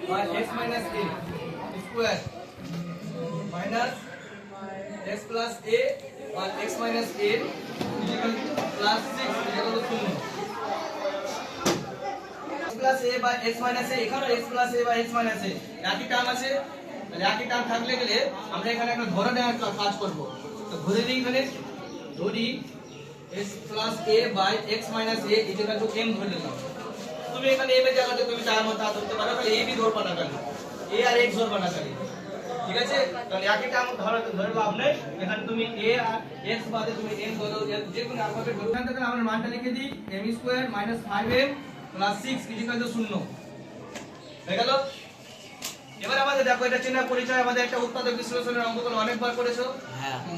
by x minus a square minus x plus a by x minus a equal to plus 6 equal to 0 x plus a by x minus a এখানে x plus a by x minus a একই term আছে তাহলে একই term থাকলে গেলে আমরা এখানে একটা ধরে নেওয়ার কাজ করব তো ধরে নিই এখানে ধরি x plus a by x minus a equal to m ধরে নিলাম তুমি এখানে m এর জায়গাতে তুমি চার মত ধরতে পারো তাহলে a b ধরবা না কেন a আর x ধরবা না কেন ঠিক আছে তাহলে একই টার্ম ধরে লাভ নেই এখানে তুমি a আর x বাদে তুমি m ধরো যে কোনো আলফাবেট ধরতে থাকলে আমরা মানটা লিখে দিই m square - 5m + 6 equal to 0 হয়ে গেল এবার আমাদের দেখো এটা চিহ্ন পরিচয় আমাদের একটা উৎপাদক বিশ্লেষণের অঙ্কগুলো অনেকবার করেছো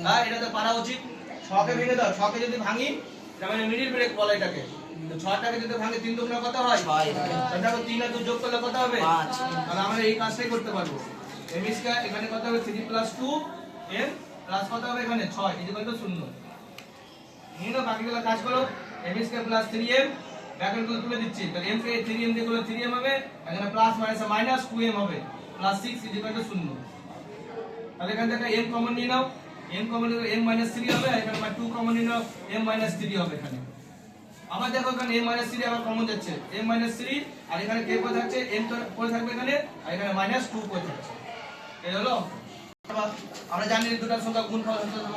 হ্যাঁ এটা তো পারা উচিত 6 কে ভেঙে দাও 6 কে যদি ভাঙি তার মানে মিডল ব্রেক বলে এটাকে তো 6 টাকে যদি ভাঙে 3 দুগুণ কত হয় 6 তাহলে দেখো 3 আর 2 যোগ করলে কত হবে 5 তাহলে আমরা এই কাজটাই করতে পারবো m স্কয়ার এখানে কত হবে 3 + 2 m প্লাস কত হবে এখানে 6 ইকুয়াল টু 0 নিনো বাকিগুলো কাজ করো m স্কয়ার + 3m ব্র্যাকেটগুলো তুলে দিচ্ছি তাহলে m কে 3m দিয়ে করলে 3m হবে এখানে প্লাস মাইনাস 2m হবে প্লাস 6 ইকুয়াল টু 0 তাহলে এখান থেকে m কমন নিয়ে নাও m কমন নিলে m - 3 হবে আর এখানে 2 কমন নিয়ে নাও m - 3 হবে এখানে আবার দেখো এখানে m - 3 আবার কমন যাচ্ছে m - 3 আর এখানে কে পড়ে থাকছে m তো পড়ে থাকবে এখানে আর এখানে -2 পড়ে থাকছে এই হলো আমরা জানি দুটো সংখ্যা গুণফল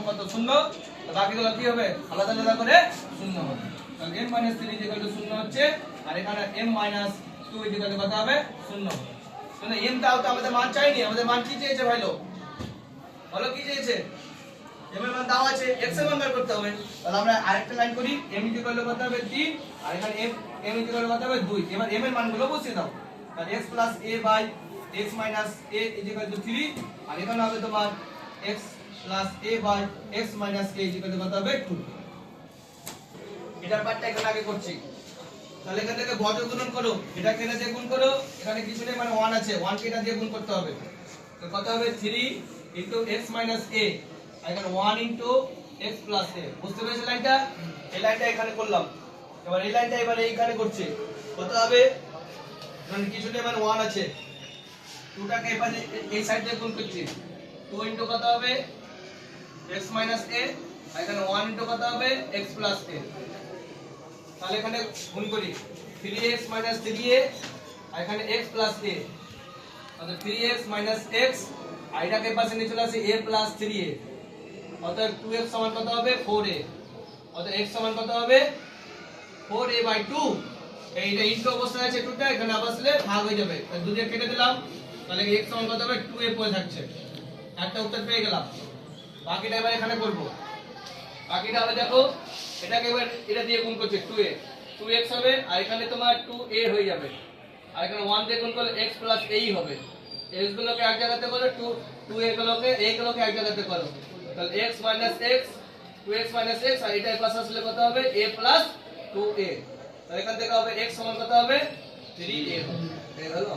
কত 0 তো বাকিগুলো কি হবে আলাদা আলাদা করে 0 হবে তাহলে m - 3 0 হচ্ছে আর এখানে m - 2 কত হবে 0 মানে m দাও তো আমাদের মান চাইনি আমাদের মান কি চেয়েছে ভাইলো বলো কি চেয়েছে m এর মান দাও আছে x এর মান বের করতে হবে তাহলে আমরা আরেকটা লাইন করি m কত হবে 3 আর এখানে m কত হবে 2 এবার m এর মানগুলো বসিয়ে দাও তাহলে x + a by x minus a = 3 আর এখানে হবে তোমার x + a by x minus a = কত হবে 2 এটার পার্টটা এখানে আগে করছি তাহলে এখান থেকে বর্গ গুণন করো এটা কেন দিয়ে গুণ করো এখানে কিছু নেই মানে 1 আছে 1 কে এটা দিয়ে গুণ করতে হবে তো কত হবে 3 * x minus a আর এখানে 1 * x plus a বুঝতে পেরেছো লাইনটা এই লাইনটা এখানে করলাম এবার এই লাইনটা এবারে এইখানে করছি কত হবে মানে কিছু নেই মানে 1 আছে 2 টাকে এবারে এই সাইড দিয়ে গুণ করছি 2 * কত হবে x minus a আর এখানে 1 * কত হবে x plus a তাহলে এখানে গুণ করি 3x - 3a আর এখানে x plus a তাহলে 3x - x আর এটাকে পাশে নিয়ে চলে আসে a plus 3a অতএব 2x সমান কত হবে 4a অতএব x সমান কত হবে 4a/2 এইটা ইনটু অবস্থায় আছে 2টা এখানে বসলে ভাগ হয়ে যাবে তাহলে 2 দিয়ে কেটে দিলাম তাহলে x সমান কত হবে 2a পড়ে থাকছে একটা উত্তর পেয়ে গেলাম বাকিটা এবার এখানে করব বাকিটা হবে দেখো এটাকে এবার এটা দিয়ে গুণ করছে 2x হবে আর এখানে তোমার 2a হয়ে যাবে আর এখানে 1 দিয়ে গুণ করলে x plus a হবে x গুলোকে এক জায়গাতে করো 2a গুলোকে a গুলোকে এক জায়গাতে করো তাহলে x minus x 2x minus x আর এটার পাশে আসলে কত হবে a plus 2a তাহলে এখান থেকে হবে x সমান কত হবে 3a হবে এই হলো